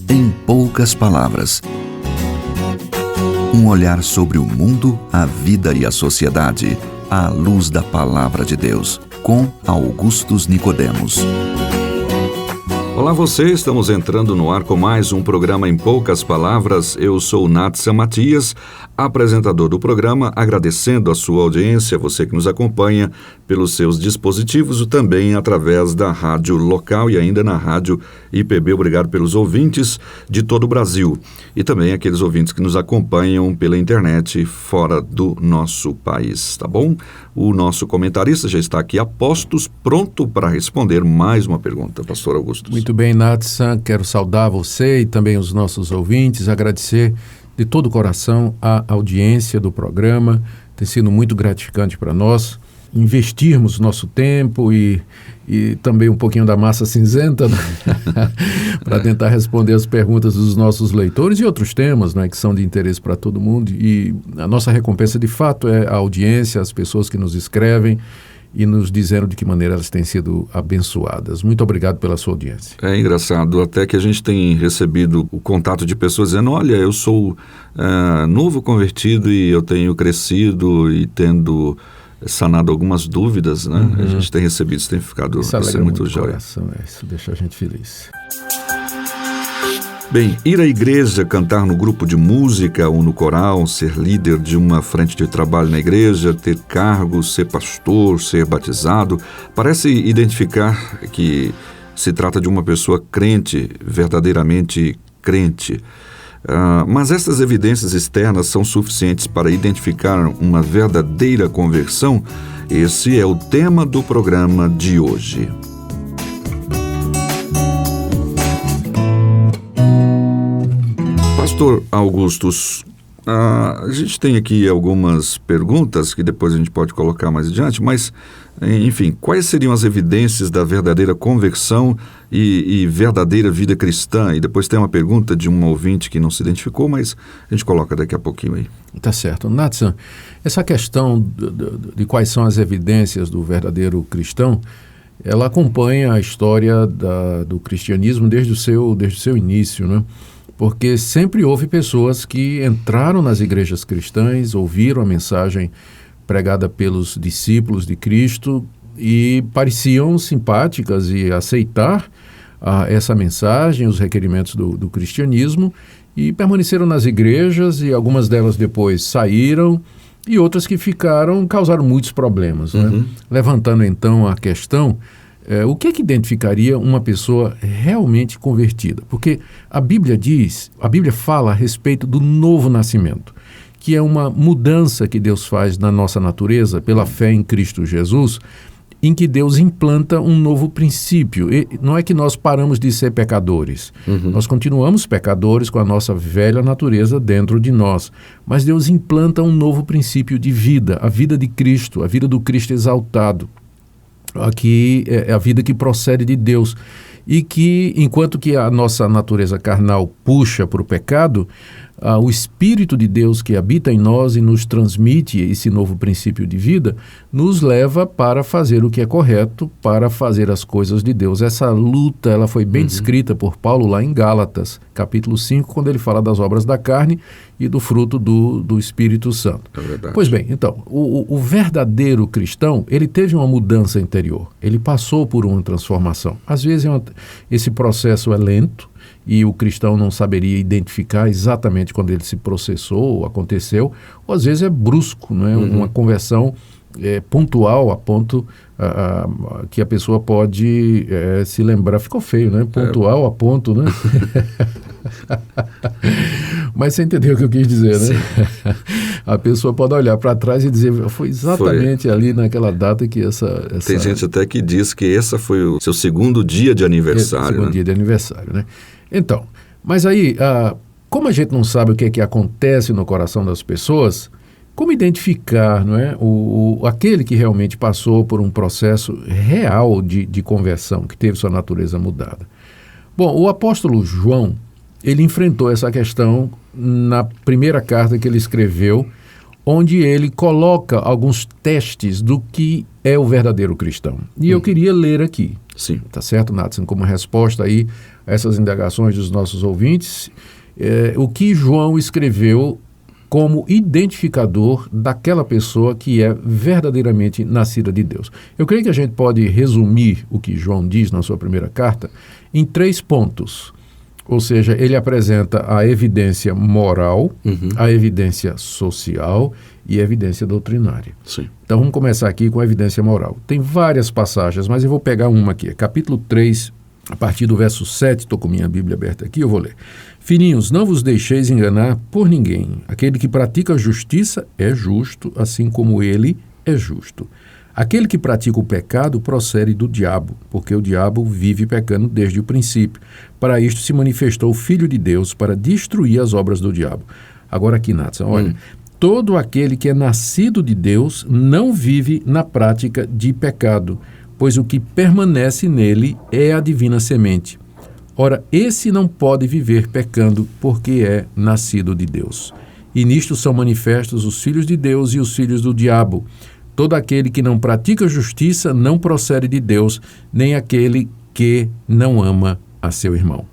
Em poucas palavras. Um olhar sobre o mundo, a vida e a sociedade, à luz da Palavra de Deus, com Augustus Nicodemos. Olá você, estamos entrando no ar com mais um programa Em Poucas Palavras. Eu sou Natsan Matias, apresentador do programa, agradecendo a sua audiência, você que nos acompanha pelos seus dispositivos e também através da rádio local e ainda na rádio IPB. Obrigado pelos ouvintes de todo o Brasil e também aqueles ouvintes que nos acompanham pela internet fora do nosso país, tá bom? O nosso comentarista já está aqui a postos, pronto para responder mais uma pergunta, pastor Augusto. Muito bem, Natsan, quero saudar você e também os nossos ouvintes, agradecer de todo o coração a audiência do programa, tem sido muito gratificante para nós investirmos nosso tempo e também um pouquinho da massa cinzenta, né? para tentar responder as perguntas dos nossos leitores e outros temas, né, que são de interesse para todo mundo. E a nossa recompensa, de fato, é a audiência, as pessoas que nos escrevem e nos dizendo de que maneira elas têm sido abençoadas. Muito obrigado pela sua audiência. É engraçado, até que a gente tem recebido o contato de pessoas dizendo, olha, eu sou novo convertido e eu tenho crescido e tendo sanado algumas dúvidas, né? A gente tem recebido, isso tem ficado muito jóia. Isso deixa a gente feliz. Bem, ir à igreja, cantar no grupo de música ou no coral, ser líder de uma frente de trabalho na igreja, ter cargos, ser pastor, ser batizado, parece identificar que se trata de uma pessoa crente, verdadeiramente crente. Mas estas evidências externas são suficientes para identificar uma verdadeira conversão? Esse é o tema do programa de hoje. Pastor Augustus, a gente tem aqui algumas perguntas que depois a gente pode colocar mais adiante, mas, enfim, quais seriam as evidências da verdadeira conversão e verdadeira vida cristã? E depois tem uma pergunta de um ouvinte que não se identificou, mas a gente coloca daqui a pouquinho aí. Tá certo. Natsan, essa questão de quais são as evidências do verdadeiro cristão, ela acompanha a história do cristianismo desde o seu início, né? Porque sempre houve pessoas que entraram nas igrejas cristãs, ouviram a mensagem pregada pelos discípulos de Cristo e pareciam simpáticas e aceitar essa mensagem, os requerimentos do cristianismo, e permaneceram nas igrejas, e algumas delas depois saíram, e outras que ficaram causaram muitos problemas, né? Levantando então a questão, o que identificaria uma pessoa realmente convertida? Porque a Bíblia fala a respeito do novo nascimento, que é uma mudança que Deus faz na nossa natureza pela fé em Cristo Jesus, em que Deus implanta um novo princípio. E não é que nós paramos de ser pecadores, nós continuamos pecadores com a nossa velha natureza dentro de nós, mas Deus implanta um novo princípio de vida, a vida de Cristo, a vida do Cristo exaltado. Aqui é a vida que procede de Deus e que, enquanto que a nossa natureza carnal puxa para o pecado, o Espírito de Deus que habita em nós e nos transmite esse novo princípio de vida, nos leva para fazer o que é correto, para fazer as coisas de Deus. Essa luta ela foi bem descrita por Paulo lá em Gálatas, capítulo 5, quando ele fala das obras da carne e do fruto do Espírito Santo. É verdade. Pois bem, então, o verdadeiro cristão, ele teve uma mudança interior, ele passou por uma transformação. Às vezes esse processo é lento, e o cristão não saberia identificar exatamente quando ele se processou ou aconteceu, ou às vezes é brusco, não é? Uma conversão pontual a ponto que a pessoa pode se lembrar. Ficou feio, né? Pontual a ponto, né? Mas você entendeu o que eu quis dizer, né? A pessoa pode olhar para trás e dizer, foi exatamente ali naquela data que essa... Tem gente até que diz que esse foi o seu segundo dia de aniversário. Segundo dia de aniversário, né? Então, mas aí, como a gente não sabe o que é que acontece no coração das pessoas, como identificar, não é, aquele que realmente passou por um processo real de conversão, que teve sua natureza mudada? Bom, o apóstolo João, ele enfrentou essa questão na primeira carta que ele escreveu, onde ele coloca alguns testes do que é o verdadeiro cristão. E eu queria ler aqui. Sim. Tá certo, Nathan? Como resposta aí a essas indagações dos nossos ouvintes, o que João escreveu como identificador daquela pessoa que é verdadeiramente nascida de Deus. Eu creio que a gente pode resumir o que João diz na sua primeira carta em 3 pontos. Ou seja, ele apresenta a evidência moral, a evidência social e a evidência doutrinária. Sim. Então vamos começar aqui com a evidência moral. Tem várias passagens, mas eu vou pegar uma aqui. Capítulo 3, a partir do verso 7, estou com minha Bíblia aberta aqui, eu vou ler. Filhinhos, não vos deixeis enganar por ninguém. Aquele que pratica a justiça é justo, assim como ele é justo. Aquele que pratica o pecado procede do diabo, porque o diabo vive pecando desde o princípio. Para isto se manifestou o Filho de Deus, para destruir as obras do diabo. Agora aqui, Nathan, olha, todo aquele que é nascido de Deus não vive na prática de pecado, pois o que permanece nele é a divina semente. Ora, esse não pode viver pecando, porque é nascido de Deus. E nisto são manifestos os filhos de Deus e os filhos do diabo. Todo aquele que não pratica justiça não procede de Deus, nem aquele que não ama a seu irmão.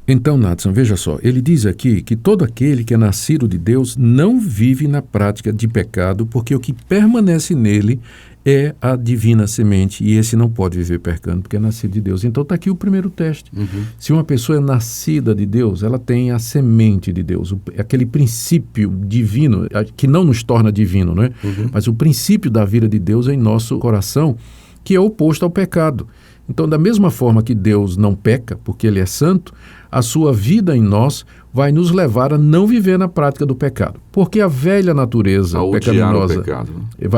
Então, Nathan, veja só, ele diz aqui que todo aquele que é nascido de Deus não vive na prática de pecado, porque o que permanece nele é a divina semente, e esse não pode viver pecando, porque é nascido de Deus. Então está aqui o primeiro teste. Se uma pessoa é nascida de Deus, ela tem a semente de Deus, aquele princípio divino, que não nos torna divino, não é? Mas o princípio da vida de Deus é em nosso coração, que é oposto ao pecado. Então, da mesma forma que Deus não peca, porque Ele é santo, a sua vida em nós vai nos levar a não viver na prática do pecado. Porque a velha natureza pecaminosa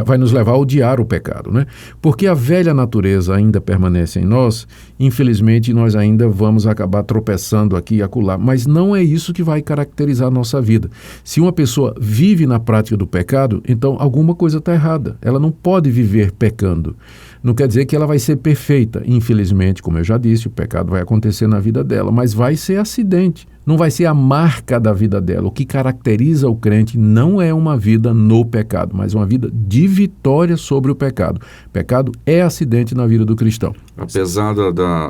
vai nos levar a odiar o pecado, né? Porque a velha natureza ainda permanece em nós, infelizmente nós ainda vamos acabar tropeçando aqui e acolá, mas não é isso que vai caracterizar a nossa vida. Se uma pessoa vive na prática do pecado, então alguma coisa está errada. Ela não pode viver pecando. Não quer dizer que ela vai ser perfeita. Infelizmente, como eu já disse, o pecado vai acontecer na vida dela, mas vai ser acidente. Não vai ser a marca da vida dela. O que caracteriza o crente não é uma vida no pecado, mas uma vida de vitória sobre o pecado. O pecado é acidente na vida do cristão. Apesar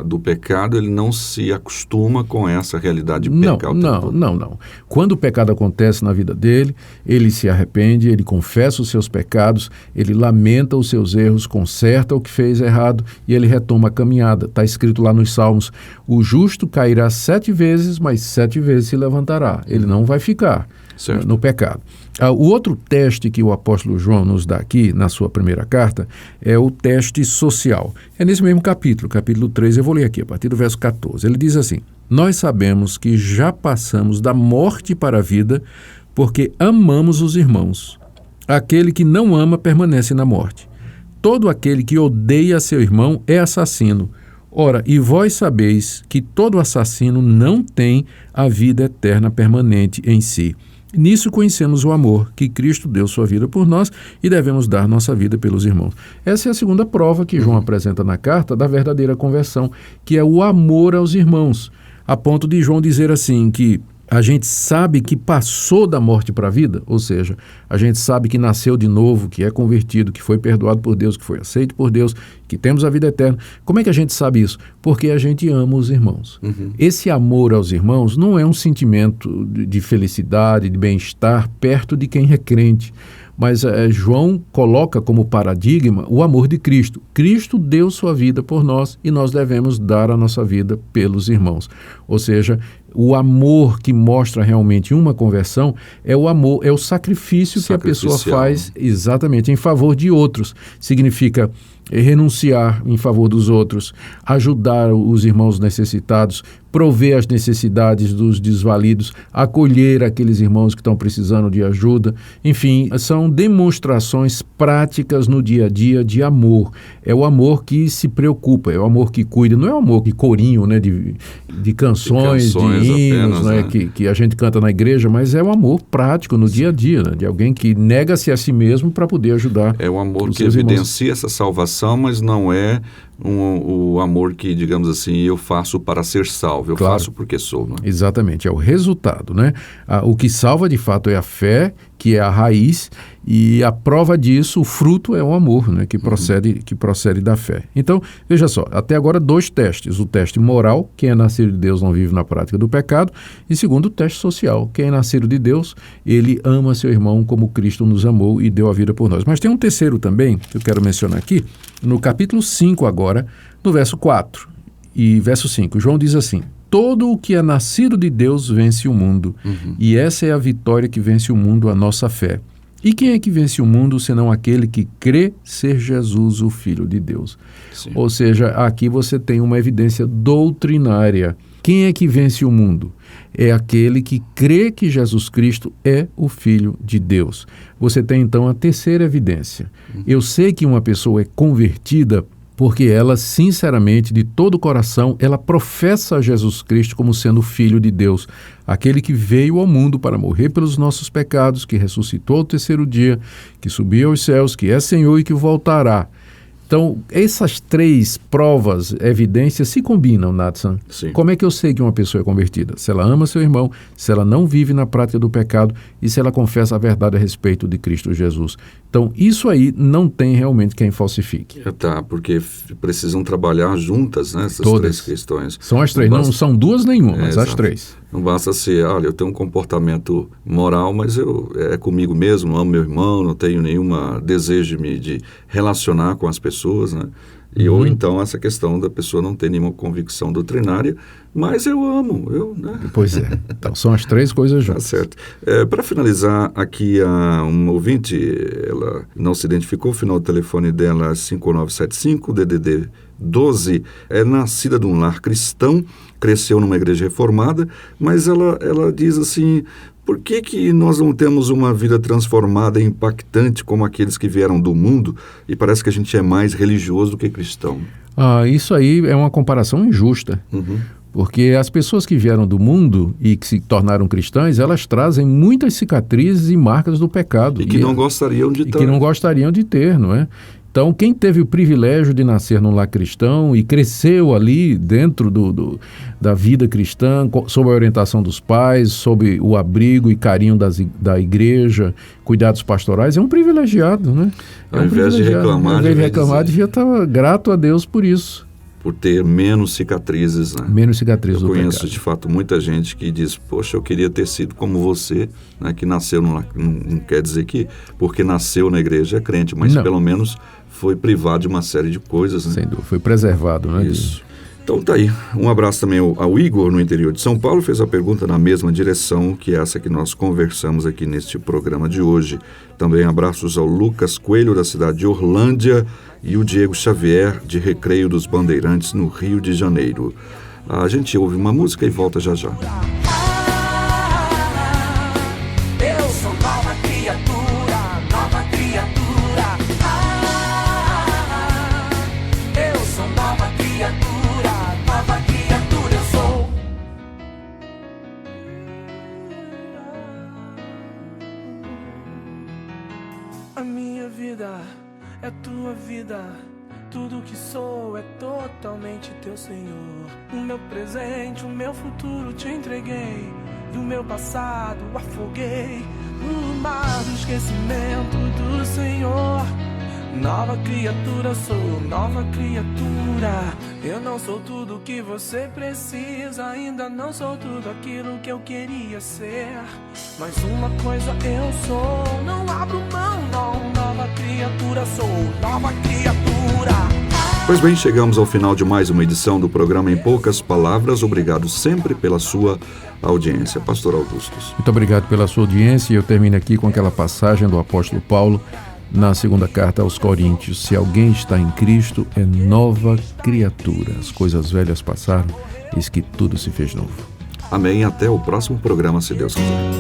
do pecado, ele não se acostuma com essa realidade de pecado. Não. Quando o pecado acontece na vida dele, ele se arrepende, ele confessa os seus pecados, ele lamenta os seus erros, conserta o que fez errado e ele retoma a caminhada. Está escrito lá nos Salmos, o justo cairá 7 vezes, mas 7 vezes se levantará. Ele não vai ficar no pecado. O outro teste que o apóstolo João nos dá aqui, na sua primeira carta, é o teste social. É nesse mesmo capítulo 3, eu vou ler aqui, a partir do verso 14. Ele diz assim, nós sabemos que já passamos da morte para a vida, porque amamos os irmãos. Aquele que não ama permanece na morte. Todo aquele que odeia seu irmão é assassino. Ora, e vós sabeis que todo assassino não tem a vida eterna permanente em si. Nisso conhecemos o amor, que Cristo deu sua vida por nós e devemos dar nossa vida pelos irmãos. Essa é a segunda prova que João apresenta na carta da verdadeira conversão, que é o amor aos irmãos, a ponto de João dizer assim que a gente sabe que passou da morte para a vida, ou seja, a gente sabe que nasceu de novo, que é convertido, que foi perdoado por Deus, que foi aceito por Deus, que temos a vida eterna. Como é que a gente sabe isso? Porque a gente ama os irmãos. Esse amor aos irmãos não é um sentimento de felicidade, de bem-estar perto de quem é crente. Mas João coloca como paradigma o amor de Cristo. Cristo deu sua vida por nós e nós devemos dar a nossa vida pelos irmãos. Ou seja, o amor que mostra realmente uma conversão é o amor, é o sacrifício que a pessoa faz exatamente em favor de outros. Significa renunciar em favor dos outros, ajudar os irmãos necessitados, prover as necessidades dos desvalidos, acolher aqueles irmãos que estão precisando de ajuda. Enfim, são demonstrações práticas no dia a dia de amor. É o amor que se preocupa, é o amor que cuida, não é o amor que corinho, né, de canções, de hinos, apenas, né, que a gente canta na igreja, mas é o amor prático no dia a dia, né, de alguém que nega-se a si mesmo para poder ajudar. É o amor que evidencia essa salvação, mas não é o amor que, digamos assim, eu faço para ser salvo, eu Claro. faço porque sou. Não é? Exatamente, é o resultado, né? O que salva de fato é a fé, que é a raiz, e a prova disso, o fruto é o amor, né? Que procede da fé. Então, veja só, até agora 2 testes. O teste moral, quem é nascido de Deus não vive na prática do pecado, e segundo, o teste social. Quem é nascido de Deus, ele ama seu irmão como Cristo nos amou e deu a vida por nós. Mas tem um terceiro também, que eu quero mencionar aqui, no capítulo 5 agora, no verso 4 e verso 5. João diz assim: todo o que é nascido de Deus vence o mundo, e essa é a vitória que vence o mundo, a nossa fé. E quem é que vence o mundo, senão aquele que crê ser Jesus, o Filho de Deus? Sim. Ou seja, aqui você tem uma evidência doutrinária. Quem é que vence o mundo? É aquele que crê que Jesus Cristo é o Filho de Deus. Você tem então a terceira evidência. Eu sei que uma pessoa é convertida porque ela, sinceramente, de todo o coração, ela professa Jesus Cristo como sendo o Filho de Deus, aquele que veio ao mundo para morrer pelos nossos pecados, que ressuscitou ao terceiro dia, que subiu aos céus, que é Senhor e que voltará. Então, essas 3 provas, evidências, se combinam, Natsan. Sim. Como é que eu sei que uma pessoa é convertida? Se ela ama seu irmão, se ela não vive na prática do pecado e se ela confessa a verdade a respeito de Cristo Jesus. Então, isso aí não tem realmente quem falsifique. Tá, porque precisam trabalhar juntas, né, essas Todas. 3 questões. São as 3, não são 2 nenhuma, mas as exato. 3. Não basta ser, olha, eu tenho um comportamento moral, mas é comigo mesmo, amo meu irmão, não tenho nenhum desejo de relacionar com as pessoas, né? Ou então essa questão da pessoa não ter nenhuma convicção doutrinária, mas eu amo, né? Pois é. Então, são as 3 coisas Tá juntas. certo. Para finalizar, aqui uma ouvinte, ela não se identificou, o final do telefone dela é 5975, DDD 12, é nascida de um lar cristão, cresceu numa igreja reformada, mas ela diz assim: por que nós não temos uma vida transformada e impactante como aqueles que vieram do mundo e parece que a gente é mais religioso do que cristão? Isso aí é uma comparação injusta. Porque as pessoas que vieram do mundo e que se tornaram cristãs, elas trazem muitas cicatrizes e marcas do pecado. E que não gostariam de ter. Que não gostariam de ter, não é? Então, quem teve o privilégio de nascer num lar cristão e cresceu ali dentro da vida cristã, sob a orientação dos pais, sob o abrigo e carinho da igreja, cuidados pastorais, é um privilegiado, né? Ao invés de reclamar, devia estar grato a Deus por isso. Por ter menos cicatrizes, né? Menos cicatrizes do pecado. Eu conheço, de fato, muita gente que diz, poxa, eu queria ter sido como você, né? Que nasceu, não quer dizer que porque nasceu na igreja é crente, mas pelo menos foi privado de uma série de coisas, né? Sem dúvida, foi preservado, né? Isso. Então tá aí, um abraço também ao Igor, no interior de São Paulo, fez a pergunta na mesma direção que essa que nós conversamos aqui neste programa de hoje. Também abraços ao Lucas Coelho, da cidade de Orlândia, e o Diego Xavier, de Recreio dos Bandeirantes, no Rio de Janeiro. A gente ouve uma música e volta já já. A minha vida é tua vida, tudo que sou é totalmente teu, Senhor. O meu presente, o meu futuro te entreguei, e o meu passado afoguei no mar do esquecimento do Senhor. Nova criatura sou, nova criatura. Eu não sou tudo que você precisa, ainda não sou tudo aquilo que eu queria ser, mas uma coisa eu sou, não abro mão não. Nova criatura sou, nova criatura. Pois bem, chegamos ao final de mais uma edição do programa Em Poucas Palavras. Obrigado sempre pela sua audiência. Pastor Augustus. Muito obrigado pela sua audiência, e eu termino aqui com aquela passagem do apóstolo Paulo na segunda carta aos Coríntios: se alguém está em Cristo, é nova criatura. As coisas velhas passaram, eis que tudo se fez novo. Amém. Até o próximo programa, se Deus quiser.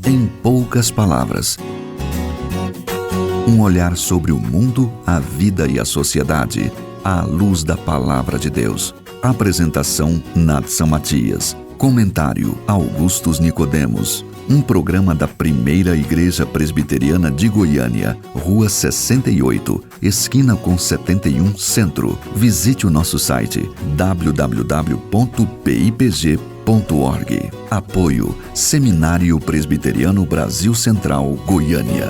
Em poucas palavras. Um olhar sobre o mundo, a vida e a sociedade, à luz da Palavra de Deus. Apresentação: Natsan Matias. Comentário: Augustus Nicodemos. Um programa da Primeira Igreja Presbiteriana de Goiânia, Rua 68, esquina com 71 Centro. Visite o nosso site www.pipg.org. Apoio Seminário Presbiteriano Brasil Central, Goiânia.